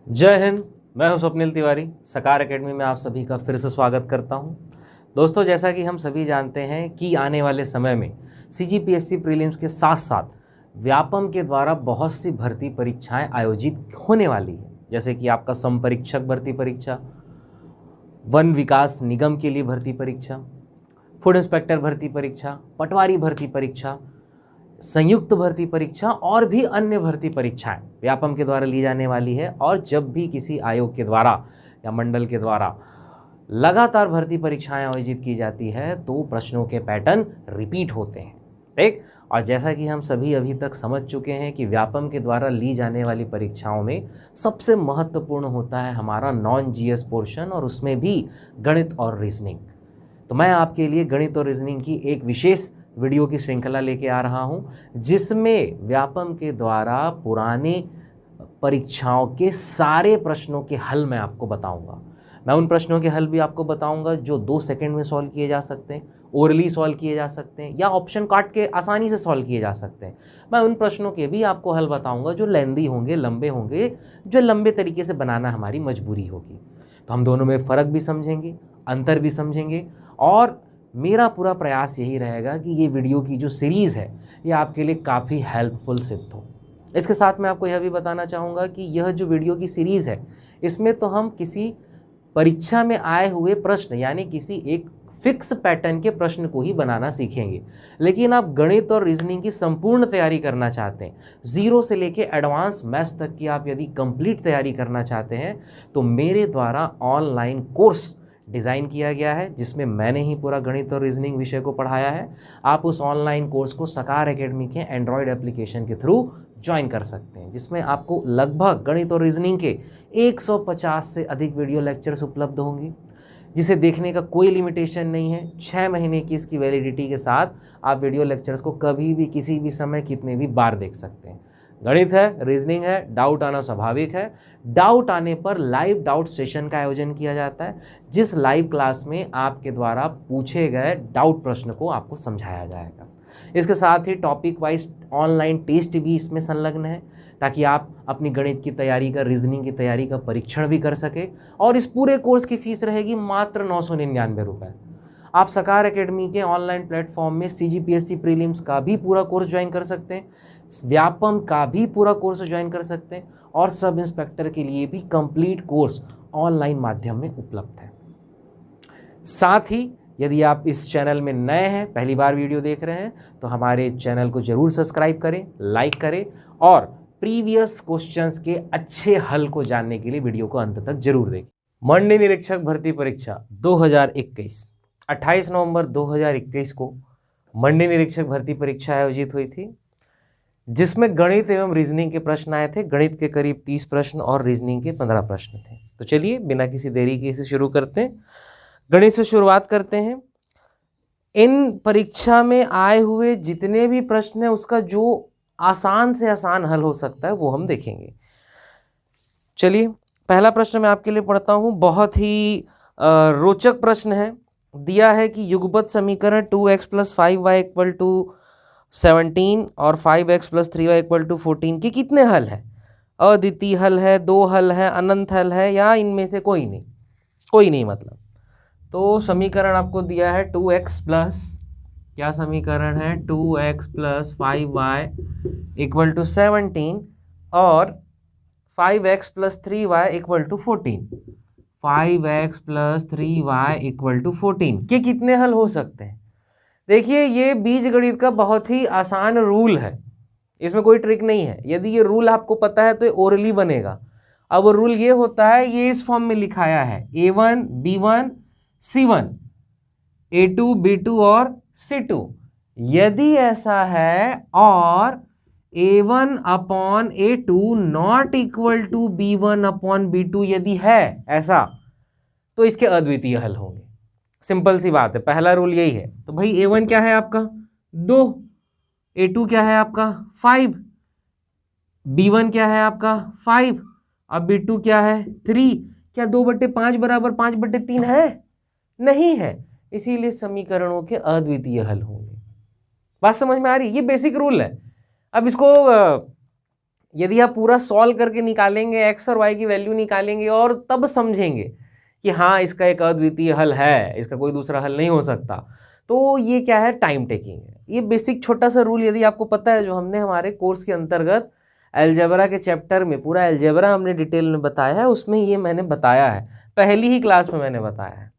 जय हिंद। मैं हूं स्वप्निल तिवारी। सकार एकेडमी में आप सभी का फिर से स्वागत करता हूं। दोस्तों, जैसा कि हम सभी जानते हैं कि आने वाले समय में सीजीपीएससी प्रीलिम्स के साथ साथ व्यापम के द्वारा बहुत सी भर्ती परीक्षाएं आयोजित होने वाली है। जैसे कि आपका संपरीक्षक भर्ती परीक्षा, वन विकास निगम के लिए भर्ती परीक्षा, फूड इंस्पेक्टर भर्ती परीक्षा, पटवारी भर्ती परीक्षा, संयुक्त भर्ती परीक्षा और भी अन्य भर्ती परीक्षाएं व्यापम के द्वारा ली जाने वाली है। और जब भी किसी आयोग के द्वारा या मंडल के द्वारा लगातार भर्ती परीक्षाएं आयोजित की जाती है तो प्रश्नों के पैटर्न रिपीट होते हैं। ठीक। और जैसा कि हम सभी अभी तक समझ चुके हैं कि व्यापम के द्वारा ली जाने वाली परीक्षाओं में सबसे महत्वपूर्ण होता है हमारा नॉन जीएस पोर्शन, और उसमें भी गणित और रीजनिंग। तो मैं आपके लिए गणित और रीजनिंग की एक विशेष वीडियो की श्रृंखला लेके आ रहा हूं, जिसमें व्यापम के द्वारा पुराने परीक्षाओं के सारे प्रश्नों के हल मैं आपको बताऊंगा। मैं उन प्रश्नों के हल भी आपको बताऊंगा जो 2 सेकंड में सॉल्व किए जा सकते हैं, ओरली सॉल्व किए जा सकते हैं, या ऑप्शन काट के आसानी से सॉल्व किए जा सकते हैं। मैं उन प्रश्नों के भी आपको हल बताऊंगा जो लेंदी होंगे, लंबे होंगे, जो लंबे तरीके से बनाना हमारी मजबूरी होगी। तो हम दोनों में फ़र्क भी समझेंगे, अंतर भी समझेंगे, और मेरा पूरा प्रयास यही रहेगा कि ये वीडियो की जो सीरीज़ है ये आपके लिए काफ़ी हेल्पफुल सिद्ध हो। इसके साथ मैं आपको यह भी बताना चाहूँगा कि यह जो वीडियो की सीरीज़ है इसमें तो हम किसी परीक्षा में आए हुए प्रश्न यानी किसी एक फिक्स पैटर्न के प्रश्न को ही बनाना सीखेंगे। लेकिन आप गणित और रीजनिंग की संपूर्ण तैयारी करना चाहते हैं, जीरो से लेके एडवांस मैथ्स तक की आप यदि कंप्लीट तैयारी करना चाहते हैं, तो मेरे द्वारा ऑनलाइन कोर्स डिज़ाइन किया गया है जिसमें मैंने ही पूरा गणित और रीजनिंग विषय को पढ़ाया है। आप उस ऑनलाइन कोर्स को सकार एकेडमी के एंड्रॉयड एप्लीकेशन के थ्रू ज्वाइन कर सकते हैं, जिसमें आपको लगभग गणित और रीजनिंग के 150 से अधिक वीडियो लेक्चर्स उपलब्ध होंगे, जिसे देखने का कोई लिमिटेशन नहीं है। 6 महीने की इसकी वैलिडिटी के साथ आप वीडियो लेक्चर्स को कभी भी, किसी भी समय, कितने भी बार देख सकते हैं। गणित है, रीजनिंग है, डाउट आना स्वाभाविक है। डाउट आने पर लाइव डाउट सेशन का आयोजन किया जाता है, जिस लाइव क्लास में आपके द्वारा पूछे गए डाउट प्रश्न को आपको समझाया जाएगा। इसके साथ ही टॉपिक वाइज ऑनलाइन टेस्ट भी इसमें संलग्न है, ताकि आप अपनी गणित की तैयारी का, रीजनिंग की तैयारी का परीक्षण भी कर सके। और इस पूरे कोर्स की फीस रहेगी मात्र 999 रुपये। आप सकार एकेडमी के ऑनलाइन प्लेटफॉर्म में सीजीपीएससी प्रीलिम्स का भी पूरा कोर्स ज्वाइन कर सकते हैं, व्यापम का भी पूरा कोर्स ज्वाइन कर सकते हैं, और सब इंस्पेक्टर के लिए भी कंप्लीट कोर्स ऑनलाइन माध्यम में उपलब्ध है। साथ ही यदि आप इस चैनल में नए हैं, पहली बार वीडियो देख रहे हैं, तो हमारे चैनल को जरूर सब्सक्राइब करें, लाइक करें, और प्रीवियस क्वेश्चंस के अच्छे हल को जानने के लिए वीडियो को अंत तक जरूर देखें। मंडी निरीक्षक भर्ती परीक्षा 2021 28 नवंबर 2021 को मंडी निरीक्षक भर्ती परीक्षा आयोजित हुई थी, जिसमें गणित एवं रीजनिंग के प्रश्न आए थे। गणित के करीब 30 प्रश्न और रीजनिंग के 15 प्रश्न थे। तो चलिए बिना किसी देरी के इसे शुरू करते हैं। गणित से शुरुआत करते हैं। इन परीक्षा में आए हुए जितने भी प्रश्न हैं उसका जो आसान से आसान हल हो सकता है वो हम देखेंगे। चलिए, पहला प्रश्न मैं आपके लिए पढ़ता हूँ। बहुत ही रोचक प्रश्न है। दिया है कि युगपत समीकरण 2x + 5y = 17 और 5x + 3y = 14 के कितने हल है? अद्वितीय हल है, 2 हल है, अनंत हल है, या इनमें से कोई नहीं? कोई नहीं मतलब। तो समीकरण आपको दिया है 2x प्लस, क्या समीकरण है? 2x + 5y = 17 और 5x + 3y = 14। 5x + 3y = 14 के कितने हल हो सकते हैं? देखिए, ये बीजगणित का बहुत ही आसान रूल है, इसमें कोई ट्रिक नहीं है। यदि ये रूल आपको पता है तो ये ओरली बनेगा। अब वो रूल ये होता है, ये इस फॉर्म में लिखाया है, a1 b1 c1, a2 b2 और c2। यदि ऐसा है और a1/a2 ≠ b1/b2 यदि है ऐसा, तो इसके अद्वितीय हल होंगे। सिंपल सी बात है, पहला रूल यही है। तो भाई a1 क्या है आपका? 2, a2 क्या है आपका? 5, b1 क्या है आपका? 5, अब b2 क्या है? 3। क्या 2/5 = 5/3 है? नहीं है, इसीलिए समीकरणों के अद्वितीय हल होंगे। बात समझ में आ रही? ये बेसिक रूल है। अब इसको यदि आप पूरा सॉल्व करके निकालेंगे, एक्स और वाई की वैल्यू निकालेंगे और तब समझेंगे कि हाँ इसका एक अद्वितीय हल है, इसका कोई दूसरा हल नहीं हो सकता, तो ये क्या है, टाइम टेकिंग है। ये बेसिक छोटा सा रूल यदि आपको पता है, जो हमने हमारे कोर्स के अंतर्गत अलजेब्रा के चैप्टर में पूरा अलजेब्रा हमने डिटेल में बताया है, उसमें ये मैंने बताया है, पहली ही क्लास में मैंने बताया है,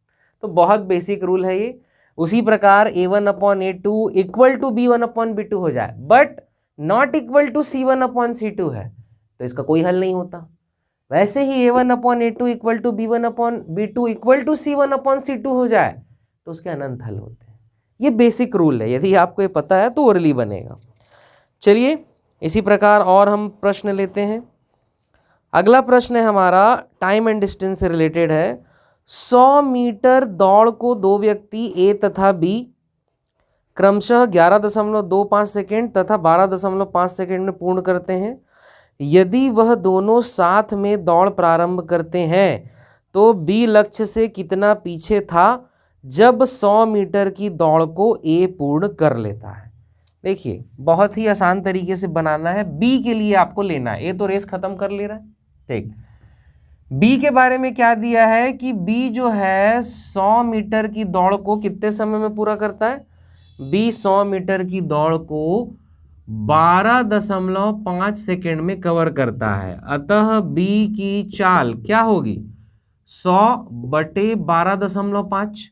तो बहुत बेसिक रूल है ये। उसी प्रकार a1/a2 इक्वल टू b1/b2 हो जाए but not equal to c1/c2 है तो इसका कोई हल नहीं होता। वैसे ही a1/a2 equal to b1/b2 equal to c1/c2 हो जाए तो उसके अनंत हल होते हैं। ये बेसिक रूल है, यदि आपको ये पता है तो ओरली बनेगा। चलिए इसी प्रकार और हम प्रश्न लेते हैं। अगला प्रश्न है हमारा टाइम एंड डिस्टेंस से रिलेटेड है। 100 मीटर दौड़ को दो व्यक्ति ए तथा बी क्रमशः 11.25 सेकेंड तथा 12.5 सेकेंड में पूर्ण करते हैं। यदि वह दोनों साथ में दौड़ प्रारंभ करते हैं तो बी लक्ष्य से कितना पीछे था जब 100 मीटर की दौड़ को ए पूर्ण कर लेता है। देखिए बहुत ही आसान तरीके से बनाना है, बी के लिए आपको लेना है, ए तो रेस खत्म कर ले रहा है। ठीक, बी के बारे में क्या दिया है कि बी जो है 100 मीटर की दौड़ को कितने समय में पूरा करता है, बी 100 मीटर की दौड़ को 12.5 सेकेंड में कवर करता है। अतः बी की चाल क्या होगी, 100/12.5,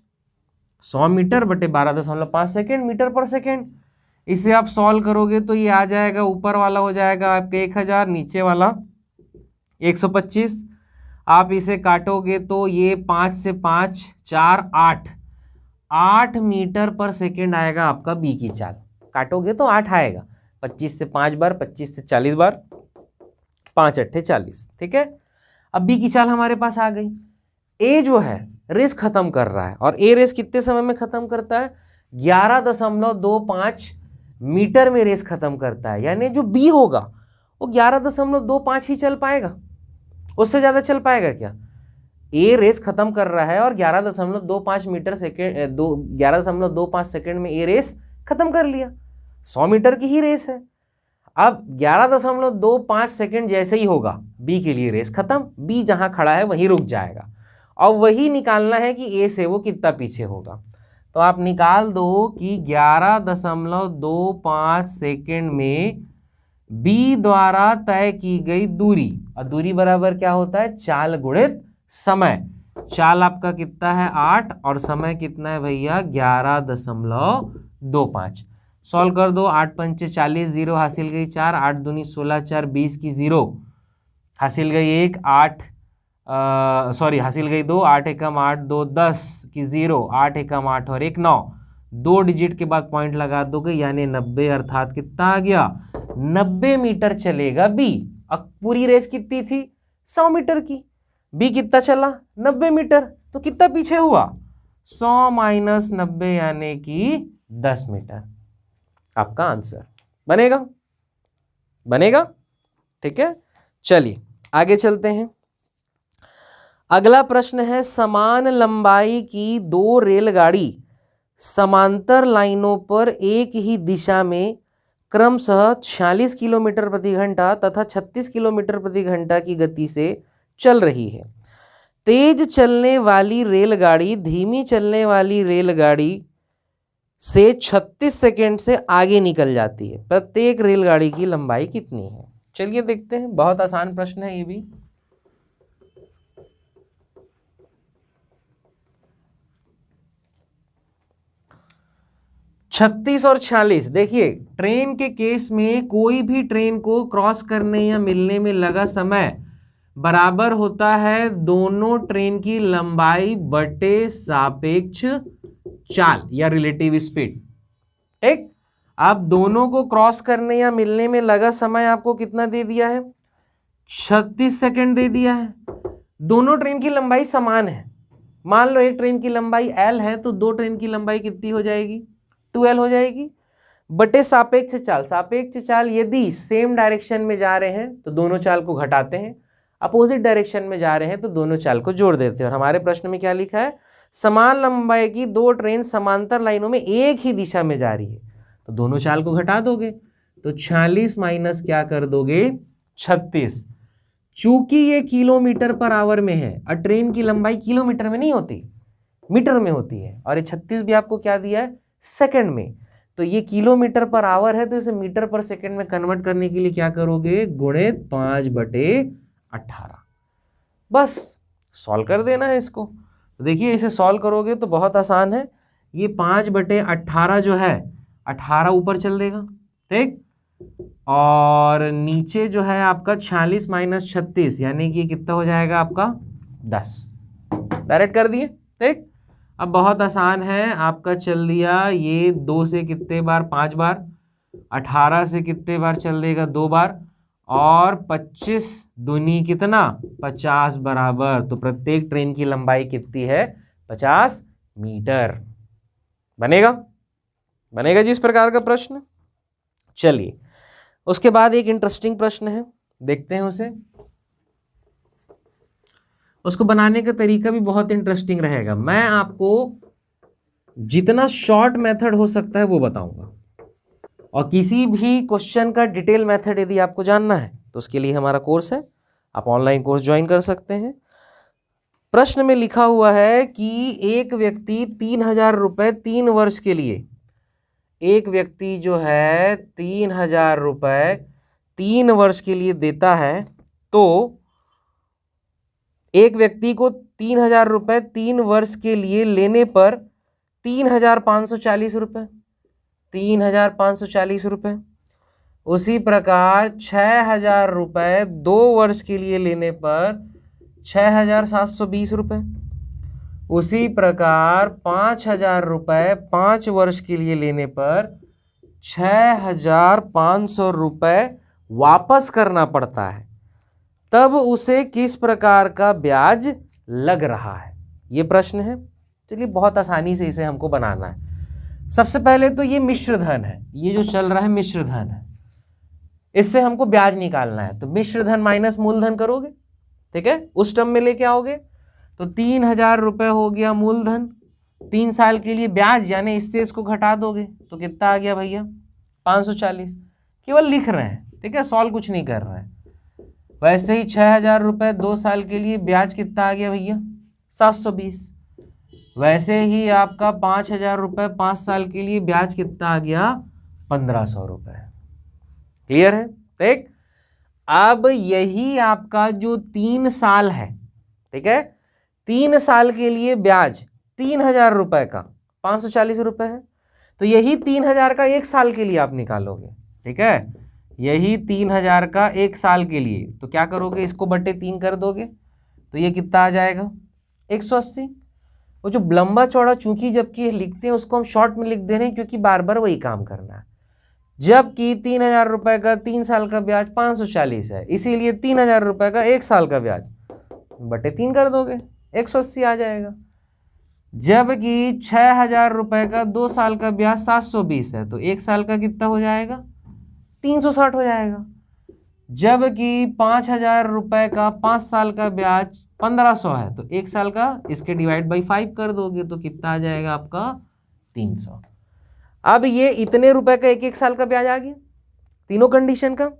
100 मीटर बटे 12.5 सेकेंड, मीटर पर सेकेंड। इसे आप सॉल्व करोगे तो ये आ जाएगा, ऊपर वाला हो जाएगा आपके 1000, नीचे वाला 125। आप इसे काटोगे तो ये 5 से 5 4 8 मीटर पर सेकेंड आएगा आपका बी की चाल। काटोगे तो 8 आएगा, 25 से 5 बार, 25 से 40 बार, 5 8 40। ठीक है, अब बी की चाल हमारे पास आ गई। ए जो है रेस खत्म कर रहा है और ए रेस कितने समय में खत्म करता है, 11.25 मीटर में रेस खत्म करता है। यानी जो बी होगा वो 11.25 ही चल पाएगा, उससे ज़्यादा चल पाएगा क्या। ए रेस खत्म कर रहा है और 11.25 मीटर सेकेंड 11.25 सेकेंड में ए रेस खत्म कर लिया। 100 मीटर की ही रेस है। अब 11.25 सेकेंड जैसे ही होगा बी के लिए रेस खत्म, बी जहां खड़ा है वहीं रुक जाएगा और वही निकालना है कि ए से वो कितना पीछे होगा। तो आप निकाल दो कि 11.25 सेकेंड में बी द्वारा तय की गई दूरी, और दूरी बराबर क्या होता है, चाल गुणित समय। चाल आपका कितना है 8 और समय कितना है भैया 11.25। सॉल्व कर दो, 8 पंचे 40, 0 हासिल गई 4, 8 दूनी 16, 4 20 की 0 हासिल गई 1, 8 हासिल गई 2, 8 एकम 8 2 10 की 0, 8 एकम 8 और 1 9, 2 डिजिट के बाद पॉइंट लगा दोगे यानी 90, अर्थात कितना आ गया 90 मीटर चलेगा बी। अब पूरी रेस कितनी थी 100 मीटर की, बी कितना चला 90 मीटर, तो कितना पीछे हुआ 100 माइनस 90 यानी कि 10 मीटर। आपका आंसर बनेगा। ठीक है, चलिए आगे चलते हैं। अगला प्रश्न है, समान लंबाई की दो रेलगाड़ी समांतर लाइनों पर एक ही दिशा में क्रमशः 46 किलोमीटर प्रति घंटा तथा 36 किलोमीटर प्रति घंटा की गति से चल रही है। तेज चलने वाली रेलगाड़ी धीमी चलने वाली रेलगाड़ी से 36 सेकेंड से आगे निकल जाती है। प्रत्येक रेलगाड़ी की लंबाई कितनी है। चलिए देखते हैं, बहुत आसान प्रश्न है ये भी। छत्तीस और 46, देखिए ट्रेन के केस में कोई भी ट्रेन को क्रॉस करने या मिलने में लगा समय बराबर होता है दोनों ट्रेन की लंबाई बटे सापेक्ष चाल या रिलेटिव स्पीड। ठीक, आप दोनों को क्रॉस करने या मिलने में लगा समय आपको कितना दे दिया है 36 सेकंड दे दिया है। दोनों ट्रेन की लंबाई समान है। मान लो एक ट्रेन की लंबाई L है तो दो ट्रेन की लंबाई कितनी हो जाएगी 2L हो जाएगी बटे सापेक्ष चाल। सापेक्ष चाल यदि सेम डायरेक्शन में जा रहे हैं तो दोनों चाल को घटाते हैं, अपोजिट डायरेक्शन में जा रहे हैं तो दोनों चाल को जोड़ देते हैं। और हमारे प्रश्न में क्या लिखा है, समान लंबाई की दो ट्रेन समांतर लाइनों में एक ही दिशा में जा रही है तो दोनों चाल को घटा दोगे तो 46 माइनस क्या कर दोगे 36। चूंकि ये किलोमीटर पर आवर में है और ट्रेन की लंबाई किलोमीटर में नहीं होती, मीटर में होती है, और ये 36 भी आपको क्या दिया है, सेकंड में। तो ये किलोमीटर पर आवर है, तो इसे मीटर पर सेकंड में कन्वर्ट करने के लिए क्या करोगे, गुणित 5/18। बस सॉल्व कर देना है इसको। तो देखिए इसे सॉल्व करोगे तो बहुत आसान है। ये 5/18 जो है 18 ऊपर चल देगा, ठीक, और नीचे जो है आपका 46 - 36 यानी कि कितना हो जाएगा आपका 10। डायरेक्ट कर दिए, ठीक। अब बहुत आसान है, आपका चल दिया ये 2 से कितने बार, 5 बार, 18 से कितने बार चल देगा, 2 बार, और 25 दूनी कितना, 50 बराबर। तो प्रत्येक ट्रेन की लंबाई कितनी है, 50 मीटर। बनेगा, बनेगा जी इस प्रकार का प्रश्न। चलिए उसके बाद एक इंटरेस्टिंग प्रश्न है, देखते हैं उसे। उसको बनाने का तरीका भी बहुत इंटरेस्टिंग रहेगा। मैं आपको जितना शॉर्ट मेथड हो सकता है वो बताऊंगा, और किसी भी क्वेश्चन का डिटेल मेथड यदि आपको जानना है तो उसके लिए हमारा कोर्स है, आप ऑनलाइन कोर्स ज्वाइन कर सकते हैं। प्रश्न में लिखा हुआ है कि एक व्यक्ति 3,000 रुपये 3 वर्ष के लिए, एक व्यक्ति जो है 3,000 रुपये 3 वर्ष के लिए देता है, तो एक व्यक्ति को 3,000 रुपये 3 वर्ष के लिए लेने पर 3,540 रुपये, 3,540 रुपये। उसी प्रकार 6,000 रुपये 2 वर्ष के लिए लेने पर 6,720 रुपये। उसी प्रकार 5,000 रुपये 5 वर्ष के लिए लेने पर 6,500 रुपये वापस करना पड़ता है, तब उसे किस प्रकार का ब्याज लग रहा है, ये प्रश्न है। चलिए बहुत आसानी से इसे हमको बनाना है। सबसे पहले तो ये मिश्र धन है, ये जो चल रहा है मिश्र धन है, इससे हमको ब्याज निकालना है। तो मिश्र धन माइनस मूलधन करोगे, ठीक है, उस टर्म में लेके आओगे। तो 3,000 रुपये हो गया मूलधन, 3 साल के लिए ब्याज यानी इससे इसको घटा दोगे तो कितना आ गया भैया, 540। केवल लिख रहे हैं, ठीक है, सॉल्व कुछ नहीं कर रहे हैं। वैसे ही 6,000 रुपये 2 साल के लिए ब्याज कितना आ गया भैया, 720। वैसे ही आपका 5,000 रुपये 5 साल के लिए ब्याज कितना आ गया, 1,500 रुपये। क्लियर है, ठीक। अब यही आपका जो 3 साल है, ठीक है, 3 साल के लिए ब्याज 3,000 रुपये का 540 रुपये है, तो यही 3,000 का 1 साल के लिए आप निकालोगे, ठीक है, यही 3,000 का 1 साल के लिए। तो क्या करोगे, इसको बटे 3 कर दोगे तो ये कितना आ जाएगा, 180। वो जो लंबा चौड़ा चूंकि जबकि लिखते हैं उसको हम शॉर्ट में लिख दे रहे हैं क्योंकि बार बार वही काम करना है। जबकि 3,000 रुपये का 3 साल का ब्याज 540 है, इसीलिए 3,000 रुपये का 1 साल का ब्याज बटे 3 कर दोगे, 180 आ जाएगा। जबकि 6,000 रुपये का 2 साल का ब्याज 720 है, तो 1 साल का कितना हो जाएगा, 360 हो जाएगा। जबकि 5,000 रुपये का 5 साल का ब्याज 1,500 है, तो 1 साल का इसके डिवाइड बाई 5 कर दोगे तो कितना आ जाएगा आपका 300। अब ये इतने रुपए का 1-1 साल का ब्याज आ गया तीनों कंडीशन का।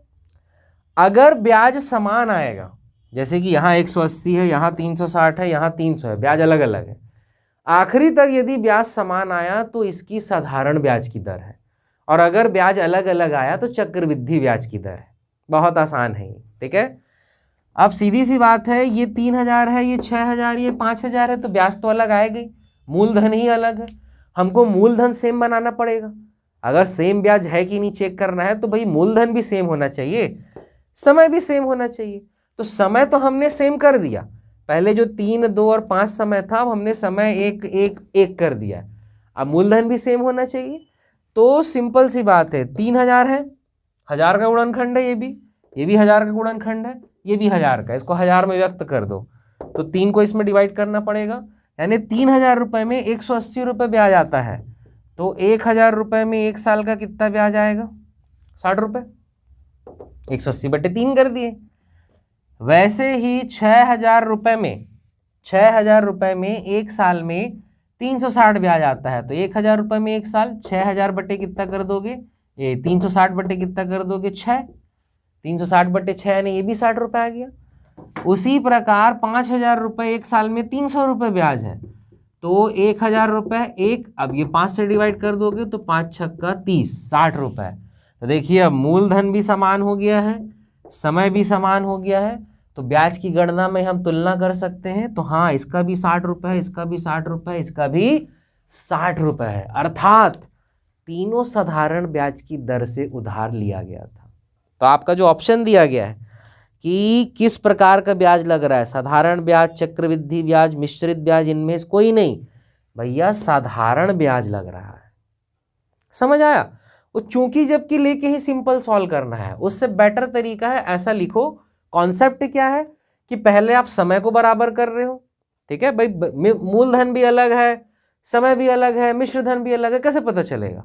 अगर ब्याज समान आएगा, जैसे कि यहाँ 180 है, यहाँ 360 है, यहाँ 300 है, ब्याज अलग अलग है, आखिरी तक यदि ब्याज समान आया तो इसकी साधारण ब्याज की दर है, और अगर ब्याज अलग अलग आया तो चक्रवृद्धि ब्याज की दर है। बहुत आसान है ये, ठीक है। अब सीधी सी बात है, ये 3,000 है, ये 6,000, ये 5,000 है, तो ब्याज तो अलग आएगा ही, मूलधन ही अलग है। हमको मूलधन सेम बनाना पड़ेगा। अगर सेम ब्याज है कि नहीं चेक करना है तो भाई मूलधन भी सेम होना चाहिए, समय भी सेम होना चाहिए। तो समय तो हमने सेम कर दिया, पहले जो 3, 2 और 5 समय था, अब हमने समय 1, 1, 1 कर दिया। अब मूलधन भी सेम होना चाहिए। तो सिंपल सी बात है, 3,000 है, 1,000 का गुणनखंड है, ये भी 1,000 का गुणनखंड है, ये भी 1,000 का, इसको 1,000 में व्यक्त कर दो तो 3 को इसमें डिवाइड करना पड़ेगा, यानी 3,000 रुपये में 180 रुपये ब्याज आता है। तो 1,000 रुपये में 1 साल का कितना ब्याज आएगा, 60 रुपये, 180 बटे 3 कर दिए। वैसे ही 6,000 रुपये में 6,000 रुपये में 1 साल में 360 ब्याज आता है, तो 1,000 रुपये में 1 साल, 6,000 बटे कितना कर दोगे, ये 360 बटे कितना कर दोगे, 6, 360/6 यानी ये भी 60 रुपये आ गया। उसी प्रकार 5,000 रुपये एक साल में 300 रुपये ब्याज है, तो 1,000 रुपये एक, अब ये 5 से डिवाइड कर दोगे तो 5 छक्का 30, 60 रुपये। तो देखिए अब मूलधन भी समान हो गया है, समय भी समान हो गया है, तो ब्याज की गणना में हम तुलना कर सकते हैं। तो हाँ, इसका भी 60 रुपये है, इसका भी 60 रुपये है, इसका भी 60 रुपये है, अर्थात तीनों साधारण ब्याज की दर से उधार लिया गया था। तो आपका जो ऑप्शन दिया गया है कि किस प्रकार का ब्याज लग रहा है, साधारण ब्याज, चक्रवृद्धि ब्याज, मिश्रित ब्याज, इनमें से कोई नहीं भैया, साधारण ब्याज लग रहा है। समझ आया? वो चूंकि जबकि लेके ही सिंपल सॉल्व करना है, उससे बेटर तरीका है ऐसा लिखो। कॉन्सेप्ट क्या है कि पहले आप समय को बराबर कर रहे हो, ठीक है भाई, मूलधन भी अलग है, समय भी अलग है, मिश्र धन भी अलग है, कैसे पता चलेगा?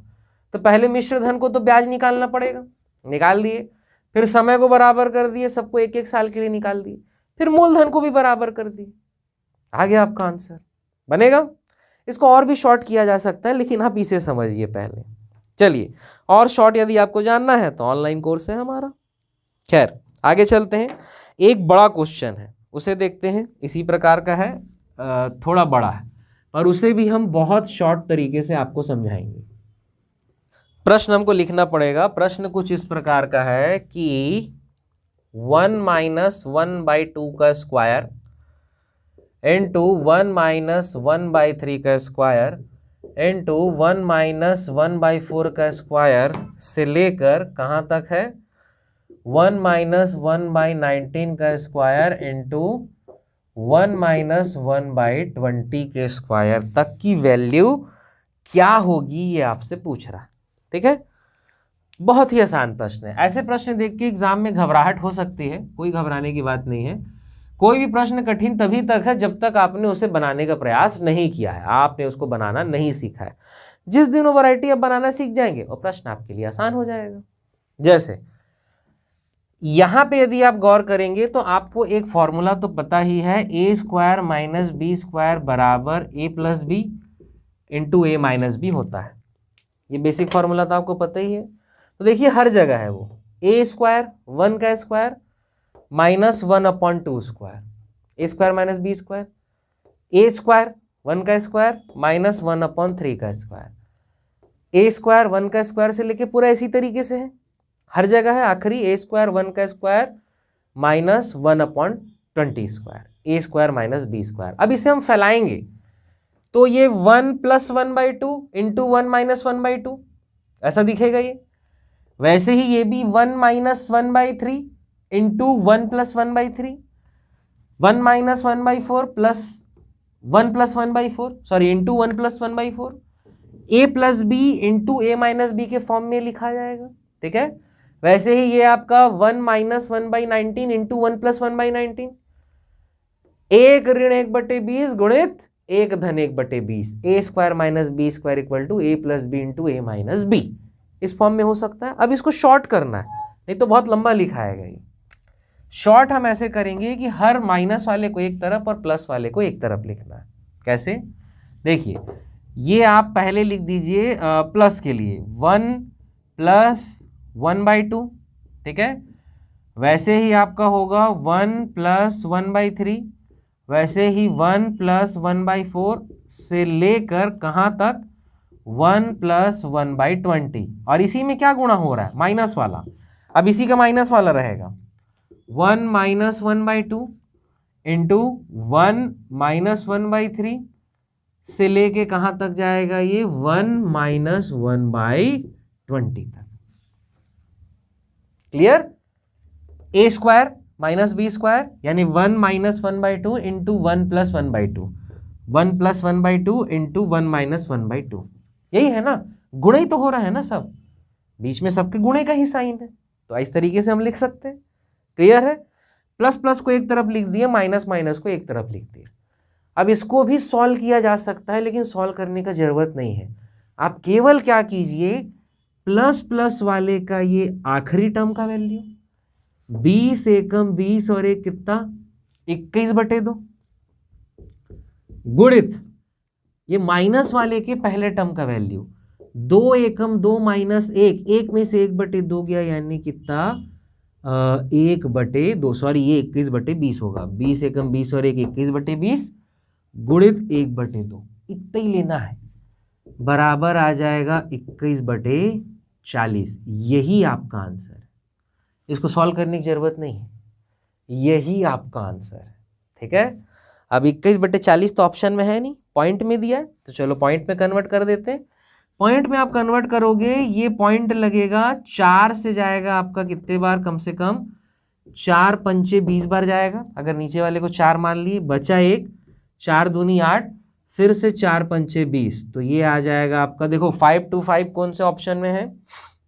तो पहले मिश्र धन को तो ब्याज निकालना पड़ेगा, निकाल दिए, फिर समय को बराबर कर दिए, सबको 1-1 साल के लिए निकाल दिए, फिर मूलधन को भी बराबर कर दिए, आ गया आपका आंसर। बनेगा? इसको और भी शॉर्ट किया जा सकता है, लेकिन आप इसे समझिए पहले। चलिए, और शॉर्ट यदि आपको जानना है तो ऑनलाइन कोर्स है हमारा। खैर, आगे चलते हैं। एक बड़ा क्वेश्चन है, उसे देखते हैं। इसी प्रकार का है, थोड़ा बड़ा है, पर उसे भी हम बहुत शॉर्ट तरीके से आपको समझाएंगे। प्रश्न हमको लिखना पड़ेगा। प्रश्न कुछ इस प्रकार का है कि 1 - 1/2 का स्क्वायर इंटू 1 - 1/3 का स्क्वायर इंटू 1 - 1/4 का स्क्वायर से लेकर कहाँ तक है, 1 - 1/19 का स्क्वायर इंटू 1 - 1/20 के स्क्वायर तक की वैल्यू क्या होगी, ये आपसे पूछ रहा है। ठीक है, बहुत ही आसान प्रश्न है। ऐसे प्रश्न देख के एग्जाम में घबराहट हो सकती है, कोई घबराने की बात नहीं है। कोई भी प्रश्न कठिन तभी तक है जब तक आपने उसे बनाने का प्रयास नहीं किया है, आपने उसको बनाना नहीं सीखा है। जिस दिन वो वैरायटी आप बनाना सीख जाएंगे और प्रश्न आपके लिए आसान हो जाएगा। जैसे यहां पे यदि आप गौर करेंगे तो आपको एक फॉर्मूला तो पता ही है, a² - b² बराबर a+b इंटू a-b होता है। ये बेसिक फॉर्मूला तो आपको पता ही है। तो देखिए हर जगह है वो, a² 1 का square -1/2 square, a² - b², a² 1 का स्क्वायर -1/3 का स्क्वायर, a² 1 का स्क्वायर से लेके पूरा इसी तरीके से है, हर जगह है। आखिरी a² 1 का स्क्वायर -1/20 स्क्वायर, a² - b²। अब इसे हम फैलाएंगे तो ये 1 + 1/2 इंटू 1 - 1/2 ऐसा दिखेगा ये। वैसे ही ये भी 1 - 1/3 into 1 + 1/3, 1 - 1/4 plus 1 + 1/4, sorry into 1 + 1/4, a+b into a-b के फॉर्म में लिखा जाएगा। ठीक है, वैसे ही ये आपका 1 - 1/19 इंटू 1 + 1/19, 1 ऋण 1/20 गुणित 1 धन 1/20, a² - b² equal to a+b into a-b, इस फॉर्म में हो सकता है। अब इसको शॉर्ट करना है, नहीं तो बहुत लंबा लिखाएगा ये। शॉर्ट हम ऐसे करेंगे कि हर माइनस वाले को एक तरफ और प्लस वाले को एक तरफ लिखना है। कैसे? देखिए, ये आप पहले लिख दीजिए प्लस के लिए 1 + 1/2, ठीक है। वैसे ही आपका होगा 1 + 1/3, वैसे ही 1 + 1/4 से लेकर कहाँ तक 1 + 1/20, और इसी में क्या गुणा हो रहा है, माइनस वाला। अब इसी का माइनस वाला रहेगा 1 - 1/2 इंटू 1 - 1/3 से लेके कहाँ तक जाएगा ये 1 - 1/20 तक। क्लियर? a² - b² यानी 1 - 1/2 इंटू 1 + 1/2, 1 + 1/2 इंटू 1 - 1/2, यही है ना, गुणे ही तो हो रहा है ना सब, बीच में सबके गुणे का ही साइन है, तो इस तरीके से हम लिख सकते हैं। क्लियर है? प्लस प्लस को एक तरफ लिख दिया, माइनस माइनस को एक तरफ लिख दिया। अब इसको भी सॉल्व किया जा सकता है, लेकिन सॉल्व करने का जरूरत नहीं है। आप केवल क्या कीजिए, प्लस प्लस वाले का ये आखिरी टर्म का वैल्यू 20 एकम 20 और एक कितना 21/2 गुणित ये माइनस वाले के पहले टर्म का वैल्यू 2 एकम 2 - 1, 1 में से 1/2 गया यानी कितना 1/2, सॉरी ये 21/20 होगा। 20 एकम 20 और 21/20 गुणित 1/2, इतना ही लेना है, बराबर आ जाएगा 21/40। यही आपका आंसर है, इसको सॉल्व करने की जरूरत नहीं है, यही आपका आंसर है। ठीक है, अब 21/40 तो ऑप्शन में है नहीं, पॉइंट में दिया है, तो चलो पॉइंट में कन्वर्ट कर देते हैं। पॉइंट में आप कन्वर्ट करोगे, ये पॉइंट लगेगा 4 से जाएगा आपका कितने बार, कम से कम 4 पंचे 20 बार जाएगा। अगर नीचे वाले को 4 मान लिए, बचा 1, 4 दूनी 8, फिर से 4 पंचे 20, तो ये आ जाएगा आपका, देखो 525 कौन से ऑप्शन में है,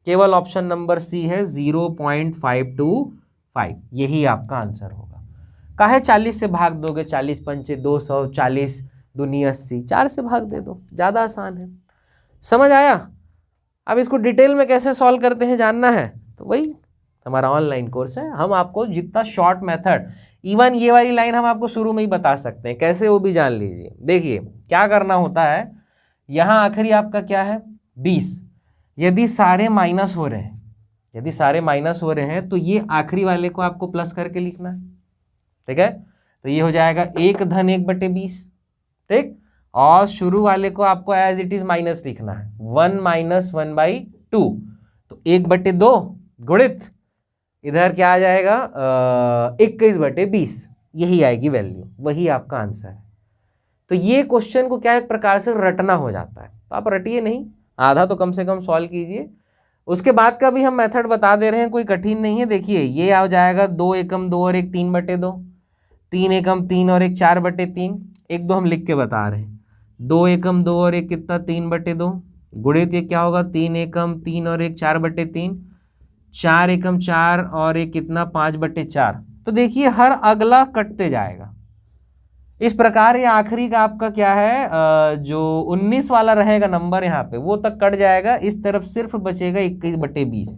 केवल ऑप्शन नंबर सी है, 0.525, यही आपका आंसर होगा। काहे 40 से भाग दोगे, 40 पंचे 200, 40 दूनी 80, 4 से भाग दे दो, ज़्यादा आसान है। समझ आया? अब इसको डिटेल में कैसे सॉल्व करते हैं जानना है, तो वही हमारा ऑनलाइन कोर्स है, हम आपको जितना शॉर्ट मेथड, इवन ये वाली लाइन हम आपको शुरू में ही बता सकते हैं कैसे, वो भी जान लीजिए। देखिए क्या करना होता है, यहाँ आखिरी आपका क्या है 20, यदि सारे माइनस हो रहे हैं, यदि सारे माइनस हो रहे हैं तो ये आखिरी वाले को आपको प्लस करके लिखना है। ठीक है, तो ये हो जाएगा 1 धन 1/20, ठीक, और शुरू वाले को आपको एज इट इज माइनस लिखना है, 1 माइनस 1/2, तो 1/2 गुणित इधर क्या आ जाएगा 21/20, यही आएगी वैल्यू, वही आपका आंसर है। तो ये क्वेश्चन को क्या एक प्रकार से रटना हो जाता है, तो आप रटिए नहीं, आधा तो कम से कम सॉल्व कीजिए। उसके बाद का भी हम मेथड बता दे रहे हैं, कोई कठिन नहीं है। देखिए ये आ जाएगा 2 एकम 2 और 1 3/2, 3 एकम 3 और 1 4/3, 1 2 हम लिख के बता रहे हैं, 2 एकम 2 और 1 कितना 3/2, गुणित ये क्या होगा 3 एकम 3 और 1 4/3, 4 एकम 4 और 1 कितना 5/4। तो देखिए हर अगला कटते जाएगा इस प्रकार, ये आखिरी का आपका क्या है जो 19 वाला रहेगा नंबर यहाँ पे, वो तक कट जाएगा, इस तरफ सिर्फ बचेगा 21/20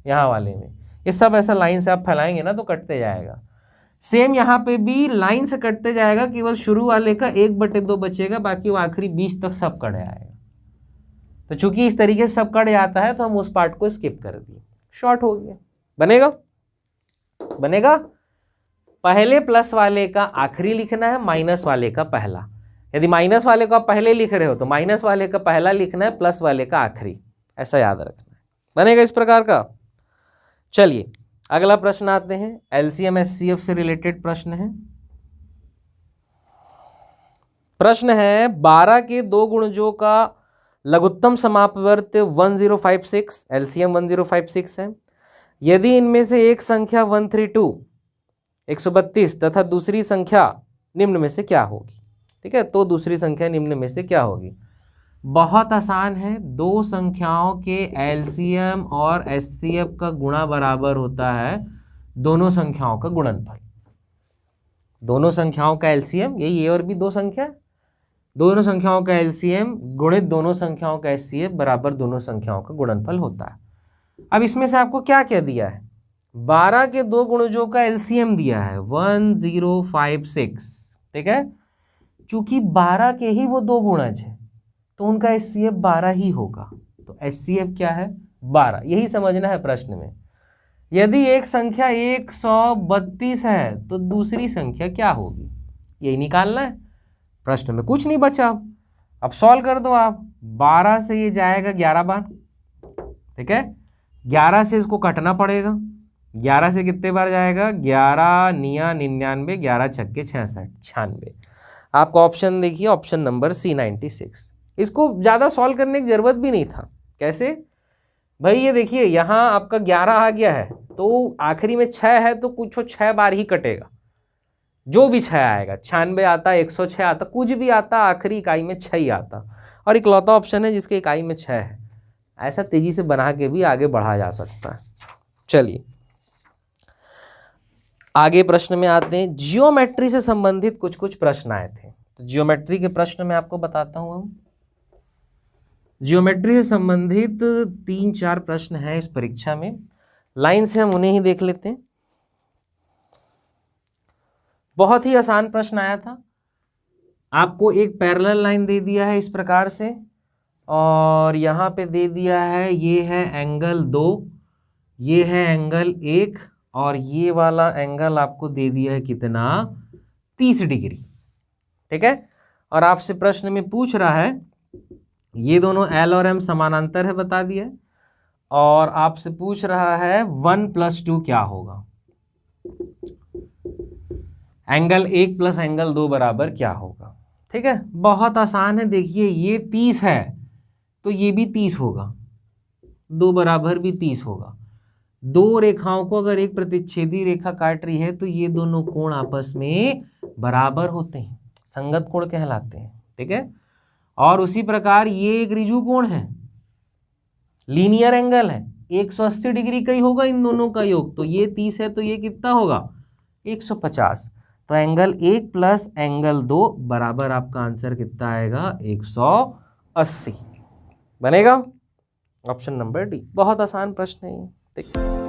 यहाँ वाले में। ये सब ऐसा लाइन से आप फैलाएंगे ना तो कटते जाएगा। सेम यहाँ पे भी लाइन से कटते जाएगा, केवल शुरू वाले का 1/2 बचेगा, बाकी वो आखिरी 20 तक सब कट जाएगा। तो चूंकि इस तरीके से सब कट जाता है तो हम उस पार्ट को स्किप कर दिए, शॉर्ट हो गया। बनेगा बनेगा, पहले प्लस वाले का आखिरी लिखना है, माइनस वाले का पहला। यदि माइनस वाले को आप पहले लिख रहे हो तो माइनस वाले का पहला लिखना है, प्लस वाले का आखिरी, ऐसा याद रखना है। बनेगा इस प्रकार का। चलिए अगला प्रश्न आते हैं, एलसीएम एचसीएफ से रिलेटेड प्रश्न है। प्रश्न है 12 के 2 गुणजों का लघुत्तम समापवर्त 1056, एलसीएम 1056 है। यदि इनमें से एक संख्या 132 तथा दूसरी संख्या निम्न में से क्या होगी। ठीक है, तो दूसरी संख्या निम्न में से क्या होगी। बहुत आसान है, दो संख्याओं के एलसीएम और एचसीएफ का गुणा बराबर होता है दोनों संख्याओं का गुणनफल। दोनों संख्याओं का एलसीएम, यही ए और बी दो संख्या, दोनों संख्याओं का एलसीएम गुणित दोनों संख्याओं का एचसीएफ बराबर दोनों संख्याओं का गुणनफल होता है। अब इसमें से आपको क्या क्या दिया है, 12 के 2 गुणजों का एलसीएम दिया है 1056। ठीक है, चूंकि 12 के ही वो 2 गुणज है तो उनका एचसीएफ 12 ही होगा, तो एचसीएफ क्या है 12, यही समझना है प्रश्न में। यदि एक संख्या 132 है तो दूसरी संख्या क्या होगी, यही निकालना है। प्रश्न में कुछ नहीं बचा, अब सॉल्व कर दो आप। 12 से ये जाएगा 11 बार, ठीक है, 11 से इसको कटना पड़ेगा, 11 से कितने बार जाएगा, 11 निया 99, 11 छक्के 66, 96। आपको ऑप्शन देखिए, ऑप्शन नंबर सी 96। इसको ज़्यादा सॉल्व करने की ज़रूरत भी नहीं था। कैसे भाई, ये देखिए यहाँ आपका 11 आ गया है तो आखिरी में 6 है तो कुछ 6 बार ही कटेगा, जो भी 6 आएगा, 96 आता, 106 आता, कुछ भी आता, आखिरी इकाई में 6 ही आता। और इकलौता ऑप्शन है जिसके इकाई में 6 है। ऐसा तेजी से बना के भी आगे बढ़ा जा सकता है। चलिए आगे प्रश्न में आते हैं। जियोमेट्री से संबंधित कुछ कुछ प्रश्न आए थे, तो जियोमेट्री के प्रश्न मैं आपको बताता हूं। हम जियोमेट्री से संबंधित 3-4 प्रश्न हैं इस परीक्षा में, लाइन से हम उन्हें ही देख लेते हैं। बहुत ही आसान प्रश्न आया था, आपको एक पैरेलल लाइन दे दिया है इस प्रकार से, और यहाँ पे दे दिया है ये है एंगल 2, ये है एंगल 1 और ये वाला एंगल आपको दे दिया है कितना, 30 डिग्री। ठीक है, और आपसे प्रश्न में पूछ रहा है ये दोनों L और M समानांतर है, बता दिया, और आपसे पूछ रहा है 1 + 2 क्या होगा, एंगल 1 + एंगल 2 बराबर क्या होगा। ठीक है, बहुत आसान है। देखिए ये 30 है तो ये भी 30 होगा, 2 बराबर भी 30 होगा। दो रेखाओं को अगर एक प्रतिच्छेदी रेखा काट रही है तो ये दोनों कोण आपस में बराबर होते हैं, संगत कोण कहलाते हैं। ठीक है, और उसी प्रकार ये एक ऋजु कोण है, लीनियर एंगल है, 180 डिग्री का ही होगा इन दोनों का योग, तो ये 30 है तो ये कितना होगा, 150। तो एंगल 1 + एंगल 2 बराबर आपका आंसर कितना आएगा, 180 बनेगा। Option number D. बहुत आसान प्रश्न है ये, देखिए।